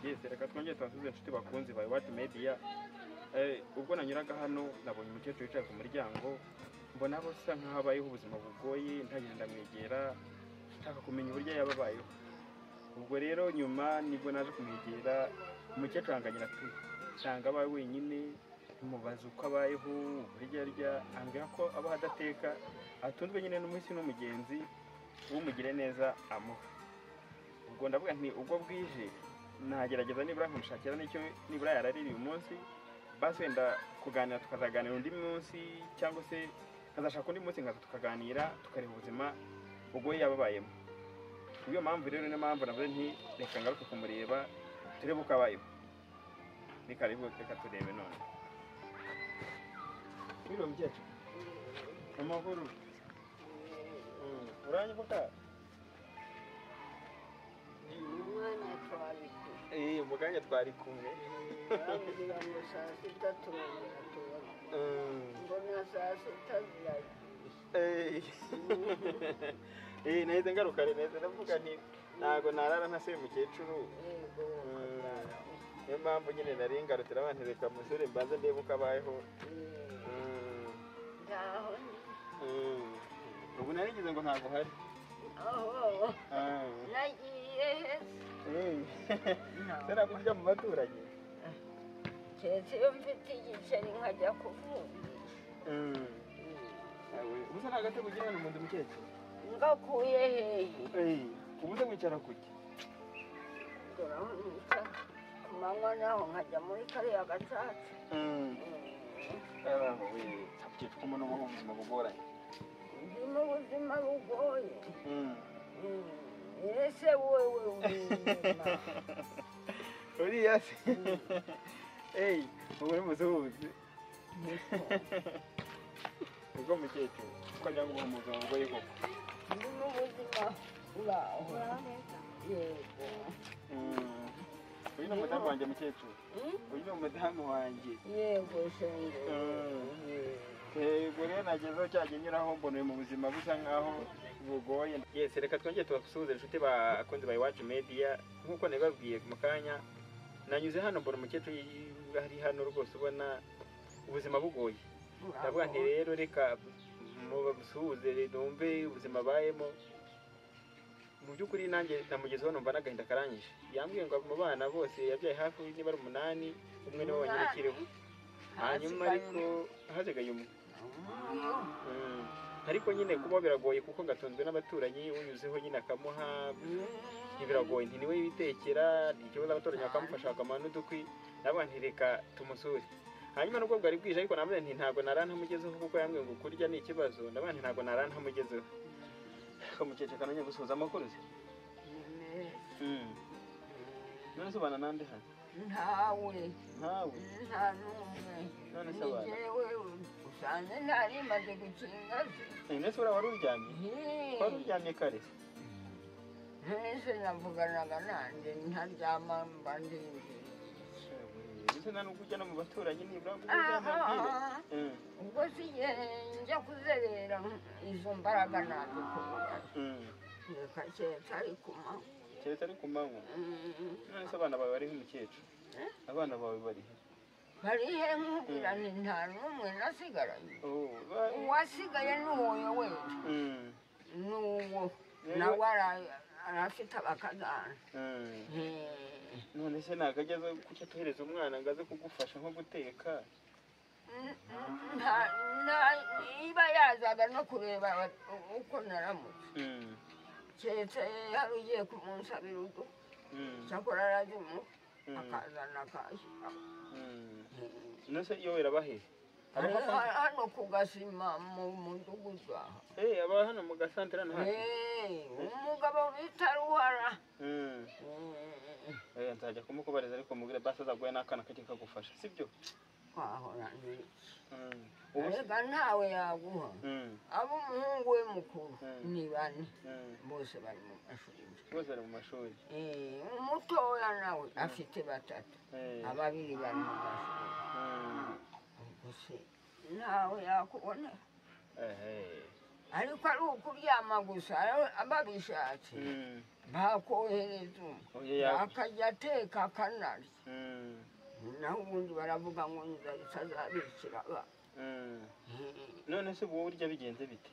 Yes, reka twongere twasubize inshuti bakunzi ba Iwacu Media. Ubwo nanyuraga hano nabonye umukecuru wicaye ku muryango, mbona abo bisa nkaho abayeho ubuzima bugoye, ntagenda ndamwegera nshaka kumenya uburyo yababayeho. Ubwo rero nyuma nibwo naje kumwegera, umukecuru anganira ati nsanga abaye wenyine, mubaza uko abayeho, uburyo arya, ambwira ko aba adateka, atunzwe nyine n'umuhisi n'umugenzi w'umugire neza amuha. Ubwo ndavuga nti ubwo bwije nagerageza nibura nkumushakira n'icyo nibura yaraririye umunsi, basi wenda kuganira tukazaganira undi munsi, cyangwa se nkazashaka undi munsi nkaza tukaganira tukareba ubuzima bugoye yababayemo. Iyo mpamvu rero niyo mpamvu navuze nti reka ngaruke kumureba turebe uko abayeho. Reka turebe none. Wiro mukecuru amakuru uranyibuka? Umuganya twari kumwe. Nahise ngaruka neza ndavuga nti ntago narara ntase mukecuru. Niyo mpamvu nyine nari ngarutira abantu reka musore mbanze ndebe uko abayeho. Ubu narigize ngo ntago hari. Nagiye Sera kurya mu baturage. keretse iyo mfite igiceri nkajya kuvunjisha. Ubusa nta gatego ugira hano mu nzu mukecuru? Ngakuye hehe? Ubusa mwicara kuki? Doraho nicara ku manywa naho nkajya muri kariya gacaca. Mukecuru ko mbona ubaho ubuzima bugoranye. Ndi mu buzima bugoye. Ese wewe w'inyuma uriya se? Ubu ni musuhuzi. Ubwo mukecuru ukajya ngo mu buzima bugoye koko. ndi mu buzima uraho. Yego. Uyu ni umudamu wanjye mukecuru. Uyu ni umudamu wanjye. Yego shenge. Ubwo rero nagezeho cyagiye nyuraho mbona uyu mu buzima busa nkaho bugoye. Yes, reka twongere tubasuhuze inshuti bakunzi ba Iwacu Media. Nkuko nabibabwiye mu kanya, nanyuze hano mbona umukecuru ari hano rwose ubona ubuzima bugoye. Ndavuga nti rero reka mubasuhuze numve ubuzima bayemo. Mu by'ukuri nanjye namugezeho numva n'agahinda karanyishe. Yambwiye ngo mu bana bose yabyaye hafi niba ari 8, umwe niwe wanyine kiriho. Hanyuma ariko hazigaye umwe. Ariko nyine kuba biragoye kuko gatunzwe n'abaturanyi, unyuzeho nyine akamuha biragoye, nti niwe yitekera, ikibazo abaturanyi bakamufasha bakamuha n'udukwi. Ndavuga nti reka tumusure. Hanyuma nubwo bwari bwije ariko navuze nti ntago narantamugezeho kuko yambwiye ngo kurya ni ikibazo. Ndavuga nti ntago narantamugezeho. Ko mukecuru kananye gusuhuza amakuru se? None se bana nande hano? Ntawe. Ntawe? Nta n'umwe. None se abana? Njyewe usanze ntari maze gukinga se. Nese ura waruryamye? Waruryamye kare? Nese navuganaga nande ntaryama mba ndinjira. Ese nta n'ubwo ujya no mu baturanyi nibura ngo uryamye? Ubwo sigihe njya kuzerera izo mbaraga nazikubura. Reka keretse ari ku manywa. Keretse ari ku manywa? None se abana bawe bariho umukecuru? Abana bawe barihe? Barihe nkubwira nti nta n'umwe nasigaranye. Uwasigaye ni uwoyo wenda. Ni uwo. Nawe arafite abakazana. None se ntakageze kuki atuhereza umwana ngo aze kugufasha nko guteka? Niba yazaga no kureba uko naramutse. Keretse yari ugiye kumunsabira udu. Cyakora arazimu akazana akashyiraho. None se iyo werabahe? Hano ku Gasima mu mudugudu aha. Aba hano mu gasantere hano hafi? Umugabo bita Ruhara. Nzajya kumukubariza ariko mubwire basi azaguhe n'akana kake kagufasha, sibyo? Twahora n'iki. Erega ntawe yaguha. Ab'umuhungu we mukuru ni 4. Bose bari mu mashuri. Bose bari mu mashuri? Umutoya nawe afite 3. Ababiri bari mu mashuri. Nawe yakubona. ariko ari ukuryama gusa babishatse bakohereza akajya ateka akanarya naho ubundi baravuga ngo inzara itazabikira none se ubu burya bigenze bite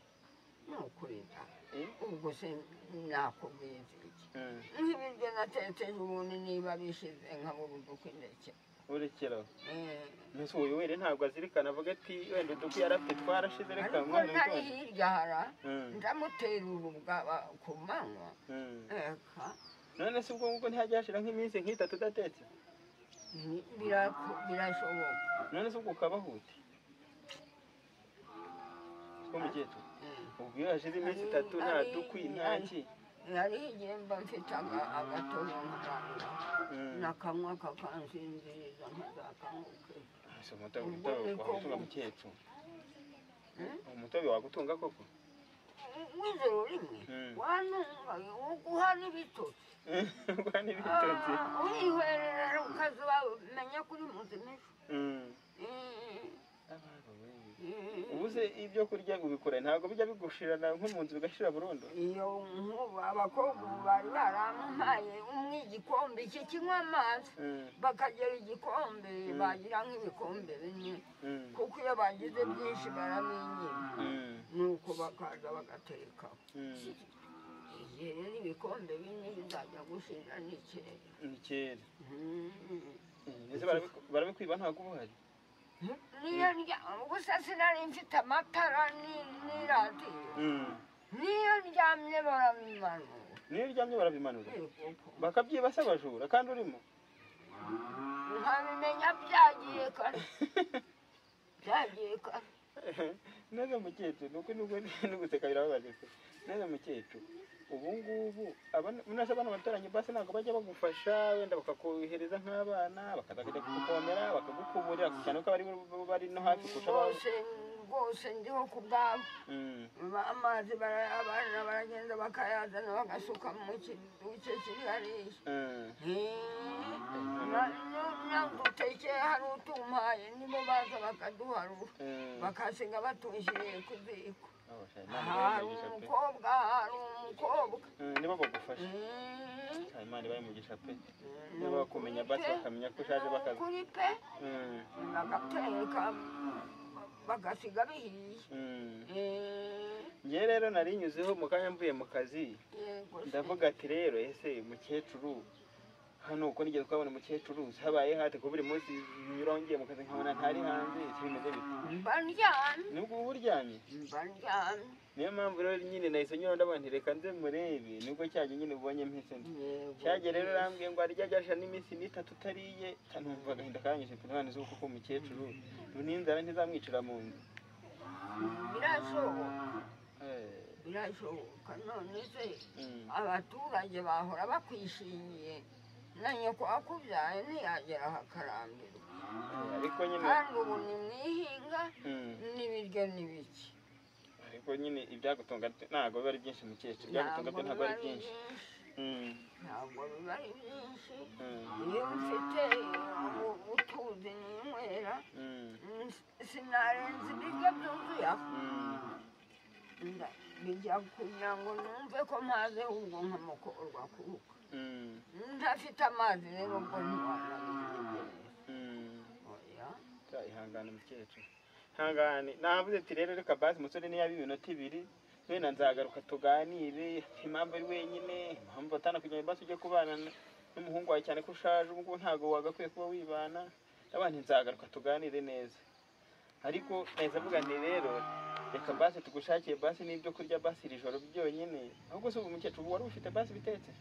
ni ukurira ubwo se nakubwiza iki nk'ibiryo nateteje ubundi niba bishize nkabura udukwi ndekera urekeraho mbese uyu were ntabwo azirikana avuga ati wenda udukwi yarafite twarashize reka ariko ntari hirya hara ndamutera urubwa ku manywa none se ubwo ngubwo ntihajya hashira nk'iminsi nk'itatu udatetse birashoboka none se ubwo ukabaho ute two mukecuru ubwo iyo hashize iminsi itatu nta dukwi nta ki hariho igihe mba mfite agatono nkaranga nakamwa kakansinziriza nkazakanguke umutobe wagutunga koko w'ijoro rimwe wanunga uguha n'ibitotsi urihwerera ukazamenya kuri muzima ubu se ibyo kurya ubikora ntabwo bijya bigushirana nko mu nzu bigashira burundu iyo nk'ubu abakobwa bari barampaye umwe igikombe kinywa amazi bakagera igikombe bagira nk'ibikombe bine kuko iyo bagize byinshi barabinyima nuko bakaza bagatekaho igihe rero ibikombe bine bizajya gushira ni kera barabikwiba ntabwo ubuhari niyo ndya gusa sinari mfite amatara n'iradiyo niyo ndyamye barabimanura bakabyiba se abajura kandi urimo nkabimenya byagiye kare neza mukecuru nuko n'uguseka birababaje se neza mukecuru ubu ngubu munase abana batoranye basi ntabwo bajya bagufasha wenda bakakohereza nk'abana bakaza kujya kugukomera bakagukuburira cyane ko bari no hafi kurusha rwose ndiho ku bwabo amazi abana baragenda bakayazana bagasuka mu kiduce kiri hariya nadutekeye hari utumpaye nibo baza bakaduharura bakasiga batushyiriye ku ziko hari umukobwa nibo bagufasha imana ibaye umugisha pe niba bakumenya basi bakamenya ko ushaje bakaza kuri pe bagateka bagasiga bihiye njye rero narinyuzeho mu kanya mvuye mu kazi ndavuga ati rero ese mukecuru hano uko nigeze kubona umukecuru habaye hate ko buri munsi nyurongeye mu kazi nkabona ntari hanze bimeze bite mba ndyamye nubwo uba uryamye niyo mpamvu rero nyine nahise nyura ndabona nti reka nze murebe nubwo cyaje nyine ubonye mpise cyaje rero arambwiye ngo arya gasha n'iminsi n'itatu utariye numva agahinda kanyishe pe none zuko ko umukecuru n'inzara ntizamwicira mu nzu birashoboka none se abaturage bahora bakwishimiye na nyoko akubyaye ntiyagera hakarambirwa kandi ubu ni mwihinga n'ibiryo n'ibiki ariko nyine ibyagutunga ntabwo biba ari byinshi mukecuru ibyagutunga byo ntabwo ari byinshi ntabwo biba ari byinshi iyo mfite utuzi ninywera sinarenza ibiryo byuzuye bijya kugira ngo numve ko maze ubwo nkamukorwa kuko ntafite amazi rero ubwo ntiwanabigeze ihangane mukecuru ihangane navuze ati rero reka basi umusore niyo yaba iminota 2 wenda nzagaruka tuganire impamvu ari wenyine impamvu atana kugira ngo basi ujye kubana n'umuhungu wawe cyane ko ushaje ubwo ntabwo wagakwiye kuba wibana abandi nzagaruka tuganire neza ariko nahise avuga nti rero reka basi tugushakiye basi n'ibyo kurya basi iri joro byonyine ahubwo se ubu mukecuru wari ufite basi bitetse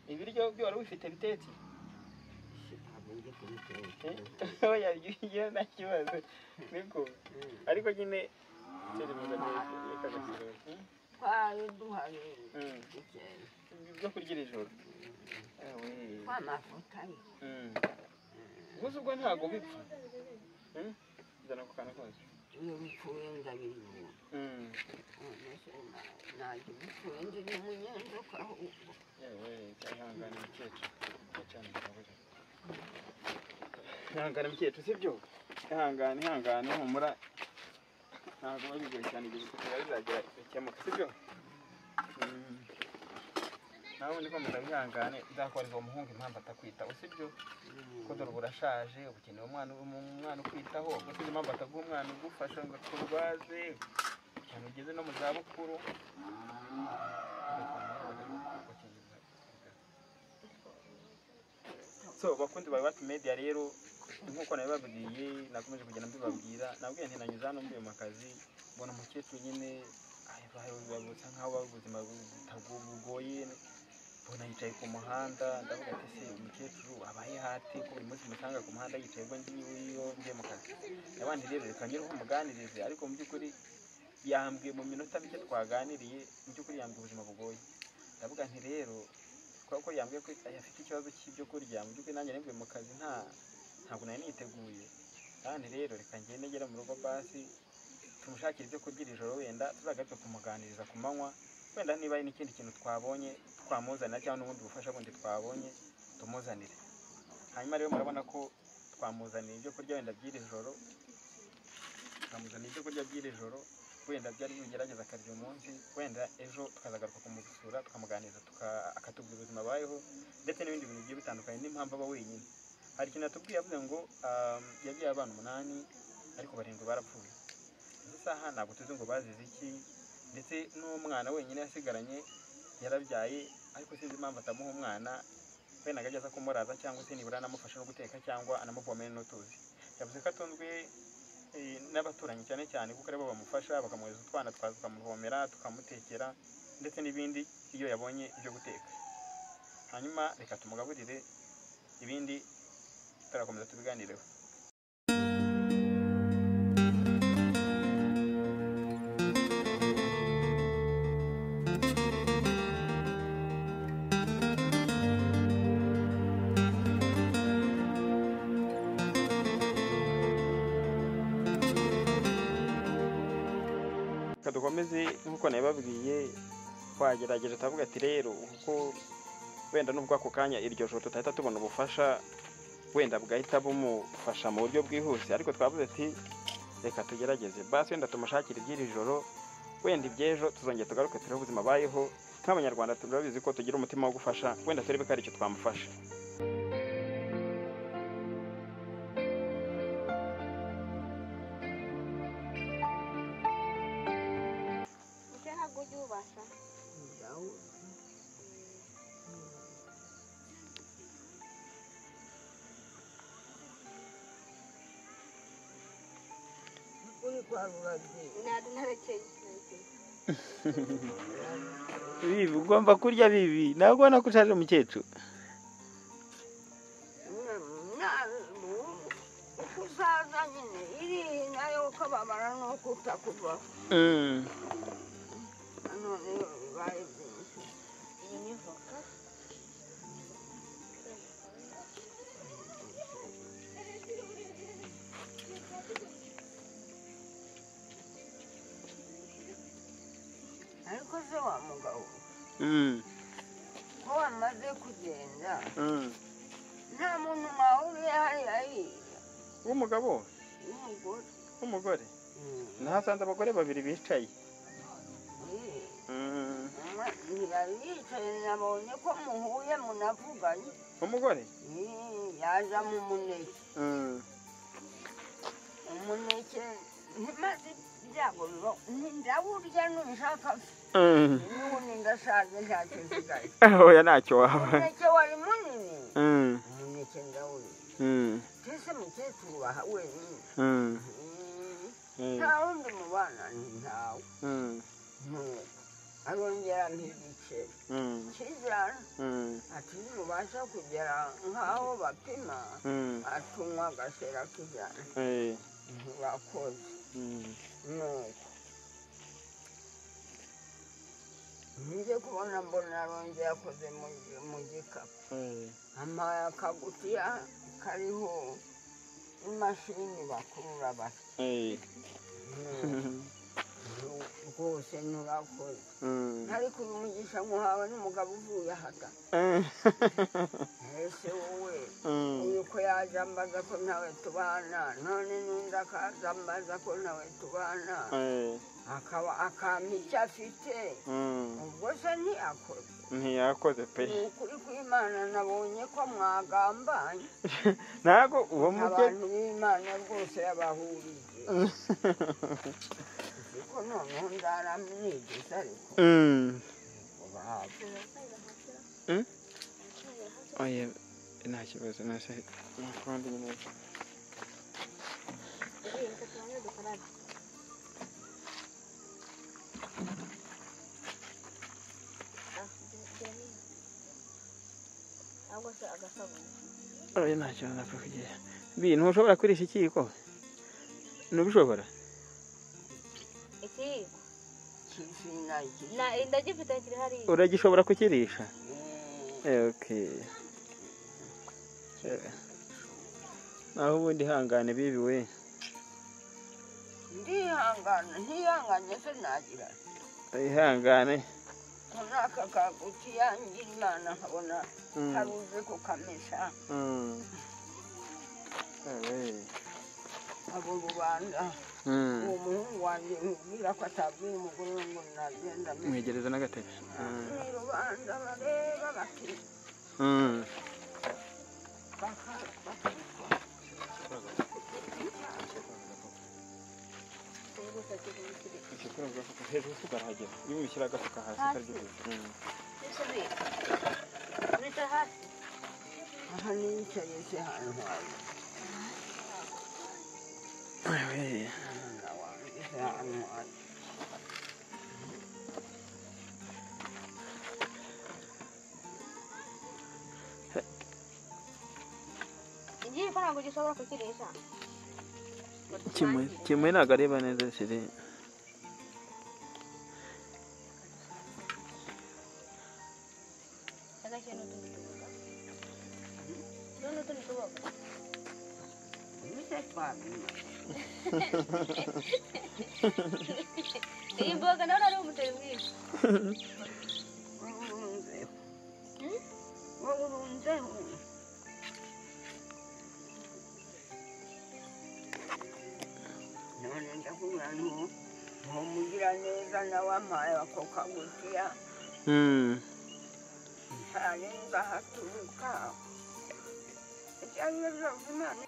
ibiryo byo wari ufite bitetse oya iyo nta kibazo niko ariko nyine turi mu gatekakagasirozi twari duhari ibyo kurya iri joro amavuta ye gusa ubwo ntabwo bipfa zana ku kantu kose iyo bipfuye ndabirimo ntabwo bipfuye ndi umunyenduka ahubwo yewe cyahangana mukecuru cyane ndavuga ihangane mukecuru sibyo ihangane humura ntabwo biba bigoye cyane igihe biba bizagira ikemuka sibyo nawe nikomeza wihangane nzakwereka uwo muhungu impamvu atakwita usibyo ko dore urashaje ukeneye umwana ukwitaho gusa impamvu ataguha umwana ugufasha ngo akurwaze cyane ugeze no mu zabukuru so bakundi bawe bati media rero nkuko nabibabwiye nakomeje kugenda mbibabwira nabwiye nti nanyuze hano mvuye mu kazi mbona umukecuru nyine babusa nkaho ubuzima butagoye mbona yicaye ku muhanda ndavuga ati se umukecuru abaye hati ko buri munsi musanga ku muhanda yicaye ubwo ngiyo mvuye mu kazi abandi rero reka ngireho umuganirize ariko mu by'ukuri yambwiye mu minota mike twaganiriye mu by'ukuri yambwiye ubuzima bugoye ndavuga nti rero kuko yambwiye ko afite ikibazo cy'ibyo kurya mu by'ukuri nanjye nimvuye mu kazi ntabwo nari niteguye kandi rero reka ngende ngera mu rugo basi tumushakira ibyo kurya iri joro wenda tuzagaruke kumuganiriza ku manywa wenda niba hari n'ikindi kintu twabonye twamuzanira cyangwa n'ubundi bufasha bundi twabonye tumuzanire hanyuma rero murabona ko twamuzanira ibyo kurya wenda by'iri joro wenda byari bigerageza akarya umunsi wenda ejo tukazagaruka kumusura tukamuganiriza akatubwira ubuzima abayeho ndetse n'ibindi bintu bigiye bitandukanye n'impamvu aba wenyine hari ikintu atubwiye yavuze ngo yabyaye abana 8 ariko 7 barapfuye izi saha ntabwo tuzi ngo bazize iki ndetse n'umwana wenyine yasigaranye yarabyaye ariko sinzi impamvu atamuha umwana wenda agajya kumuraza cyangwa se nibura anamufasha no guteka cyangwa anamuvomera n'utuzi yavuze ko atunzwe n'abaturanyi cyane cyane kuko aribo bamufasha bakamuhereza utwana twaza tukamuvomera tukamutekera ndetse n'ibindi iyo yabonye ibyo guteka hanyuma reka tumugaburire ibindi turakomeza tubiganireho dukomeze nkuko nabibabwiye twagerageje tavuga ati rero kuko wenda nubwo ako kanya iryo joro tutahita tubona ubufasha wenda bwahita bumufasha mu buryo bwihuse ariko twavuze ati reka tugerageze basi wenda tumushakira iby'iri joro wenda ibyejo tuzongera tugaruke turebe ubuzima bayeho nk'abanyarwanda turabizi ko tugira umutima wo gufasha wenda turebe ko ari icyo twamufasha bibi ugomba kurya bibi ntabwo ubona ko ushaje umukecuru uko usaza nyine iri nayo ukababara nuko utakuvaho none bibaye byinshi iyi ni voka ariko se wa mugabo ko wamaze kugenda nta muntu mwahuriye hariya hirya w'umugabo w'umugore nahasanze abagore 2 bicaye yari yicaye nabonye ko muhuye munavuganye umugore yaja mu muneke umuneke ntimaze ibyago biba ndawurya nunshaka n'ubundi ndashaje ntacyo nsigaye oya ntacyo waba umuneke wari munini umuneke ndawurya twese mukecuru baha wenyine nta wundi mu bana ntawe arongera ntibiceri kijana ati ntibasha kugera nk'aho bapima atunywa agashera kijana ntibakora nuko nje kubona mbona arongera akoze mu gikapu ampaye akagutiya kariho imashini bakurura bati rwose nturakoze ariko uyu mugisha nkuhawe n'umugabo uvuye ahata ese wowe uyu ko akaza ambaza ko nawe tubana none n'undi akaza ambaza ko nawe tubana akampa icyo afite ubwo se ntiyakoze pe ni ukuri kw'Imana nabonye ko mwagambanye ntabwo uwo mukecuru abantu b'Imana rwose yabahurije ariko noneho ndaramwigiza ariko oya nta kibazo nase nakundi nyine oya nta kibazo napfa kugira bintu ushobora kurisha ikiko ntubishobora uragishobora kukirisha okay naho ubundi hangane bibi we ntihanganye se nagira ihangane naka kaguti yangira Imana nkabona karuze kukamesha abo rubanda uwo muhungu wanjye mubwira ko atabwiye umugore we ngo nagenda mwegereza n'agatebe ni rubanda bareba bati hejuru tugarahagera iyo ubishyira agafuka hasi aha niyicaye se hano hantu igihe ko ntabwo gishobora kukirisha kimwe ntabwo areba neza siri iyi mboga nawe ari umuceri mwinshi urunzeho none ndakubwira ntumugira neza nawe ampaye ako kagutiya cyane ngahaturuka ibyo ari byo byose Imana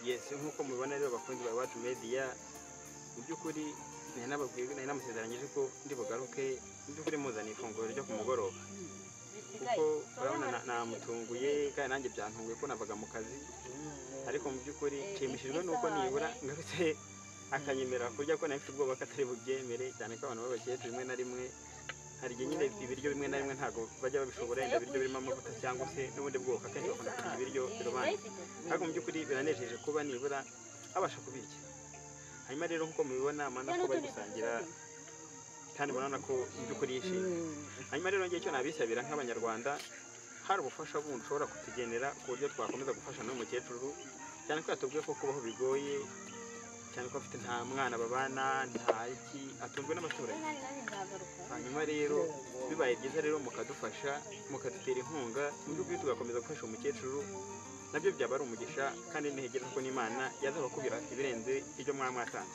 yes nkuko mubibona rero bakunzi ba Iwacu Media mu by'ukuri nari namusezeranyije ko ndi bugaruke mu by'ukuri muzaniye ifunguro ryo ku mugoroba kuko urabona namutunguye kandi nanjye byantunguye ko navaga mu kazi ariko mu by'ukuri nshimishijwe nuko nibura ngarutse akanyemerera kurya ko nafite ubwoba ko atari bubyemere cyane ko abantu b'abakecuru rimwe na rimwe hari igihe nyine ibiryo bimwe na rimwe ntabwo bajya babishobora yenda ibiryo birimo amavuta cyangwa se n'ubundi bwoko akenshi bakunda kurya ibiryo birobanuye ariko mu by'ukuri biranejeje kuba nibura abasha kubirya hanyuma rero nk'uko mubibona amana ko bari gusangira kandi murabona ko mu by'ukuri yishimye hanyuma rero ngiye icyo nabisabira nk'abanyarwanda hari ubufasha bundi ushobora kutugenera ku buryo twakomeza gufasha n'uyu mukecuru cyane ko yatubwiye ko kubaho bigoye cyane ko afite nta mwana babana nta iki atunzwe n'abaturanyi hanyuma rero bibaye byiza rero mukadufasha mukadutera inkunga mu by'ukuri tugakomeza gufasha umukecuru nabyo byaba ari umugisha kandi ntegereza ko n'Imana yazabakubira ibirenze ibyo mwatanze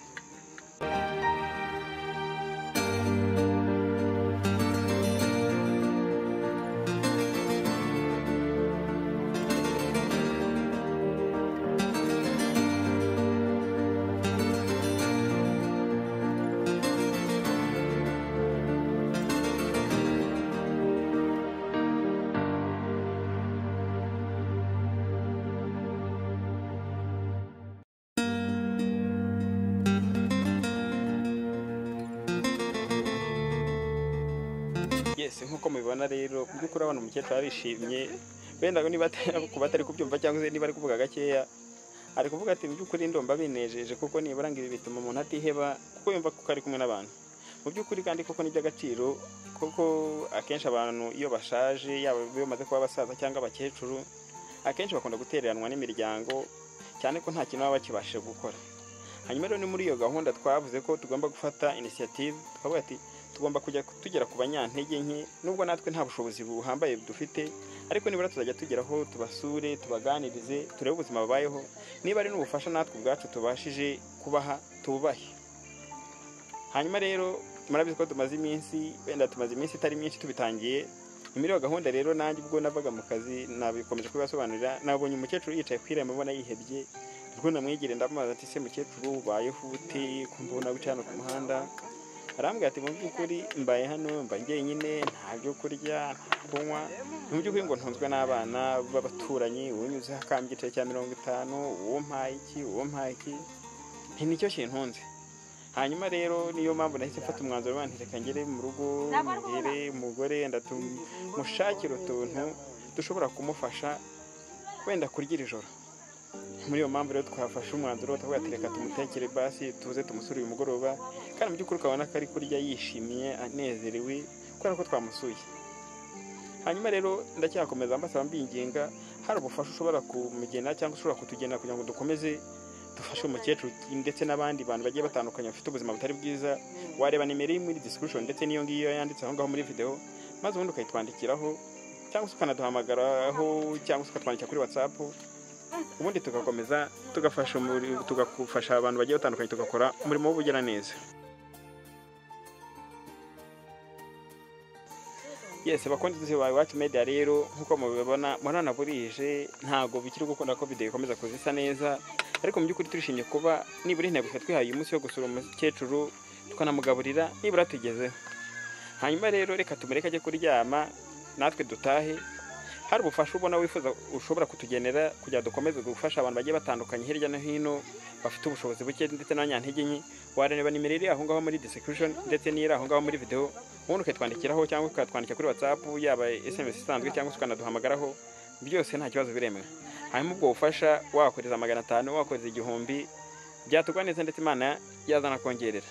nkuko mubibona rero mu by'ukuri abana umukecuru arishimye wenda niba batari kubyumva cyangwa se niba ari kuvuga gakeya ari kuvuga ati mu by'ukuri ndomba binejeje kuko nibura ngo ibi bituma umuntu atiheba kuko yumva ko ari kumwe n'abantu mu by'ukuri kandi koko ni iby'agaciro kuko akenshi abantu iyo bashaje yaba bamaze kuba abasaza cyangwa abakecuru akenshi bakunda gutereranwa n'imiryango cyane ko nta kintu baba bakibashije gukora hanyuma rero ni muri iyo gahunda twavuze ko tugomba gufata initiative twavuga ati tugomba kujya tugera ku banyantege nke nubwo natwe nta bushobozi buhambaye dufite, ariko nibura tuzajya tugeraho tubasure, tubaganirize, turebe ubuzima babayeho, niba ari n'ubufasha natwe ubwacu tubashije kubaha tububahe. Hanyuma rero murabizi ko tumaze iminsi itari myinshi tubitangiye. Muri iyo gahunda rero nanjye ubwo navaga mu kazi nabikomeje kubibasobanurira, nabonye umukecuru yicaye ku irembo abona yihebye, ubwo namwegere ndamubaza ati se mukecuru ubayeho ute ko mbona wicaye hano ku muhanda? Arambwira ati mu by'ukuri mbaye hano mba njyenyine, nta byo kurya nta kunywa, mu by'ukuri ngo ntunzwe n'abana b'abaturanyi, unyuzeho akambye igiceri cya 50, uwo mpaye iki nicyo kintunze. Hanyuma rero niyo mpamvu nahise mfata umwanzuro reka ngere mu rugo mbwire umugore mushakire utuntu dushobora kumufasha wenda kurya ijoro. Muri iyo mpamvu rero twafashe umwanzuro tuvuga ati reka tumutekere basi tuze tumusure uyu mugoroba, kandi mu by'ukuri ukabona ko ari kurya yishimiye anezerewe kubera ko twamusuye. Hanyuma rero ndacyakomeza mbasaba mbinginga, hari ubufasha ushobora kumugena cyangwa ushobora kutugena kugira ngo dukomeze dufashe umukecuru ndetse n'abandi bantu bagiye batandukanye bafite ubuzima butari bwiza. Wareba nimero iri muri description ndetse n'iyo ngiyo yanditse aho ngaho muri video, maze ubundi ukayitwandikiraho cyangwa se ukanaduhamagaraho cyangwa se ukatwandikira kuri WhatsApp, ubundi tugakomeza tugafasha abantu bagiye batandukanye, tugakora umurimo w'ubugiraneza. Yes, bakunzi ba Iwacu Media rero nkuko mubibona murana burije, ntago bikiri gukunda ko video ikomeza kuzisa neza, ariko mu by'ukuri turishimye kuba nibura intego twihaye umunsi wo gusura umukecuru tukanamugaburira nibura tugezeho. Hanyuma rero reka tumureke ajye kuryama natwe dutahe. Hari ubufasha ubona wifuza ushobora kutugenera kugira dukomeze gufasha abantu bagiye batandukanye hirya no hino bafite ubushobozi buke ndetse n'abanyantege nke, wareba nimero iri aho ngaho muri description ndetse n'iri aho ngaho muri video, ubundi ukatwandikiraho cyangwa ukatwandikira kuri WhatsApp, yaba SMS isanzwe cyangwa ukanaduhamagaraho, byose nta kibazo biremewe. Hanyuma ubwo bufasha wakoreza 500, wakoreza 1000, byatugwa neza ndetse Imana yazana kongerera.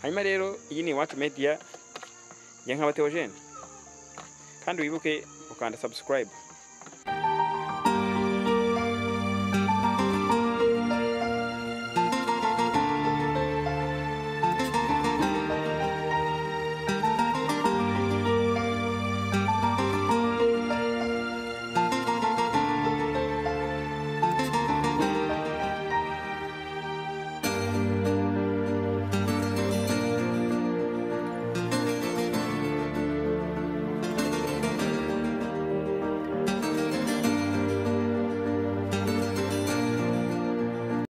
Hanyuma rero iyi ni Iwacu Media, njye nkaba Theogene, kandi wibuke ukanda subscribe.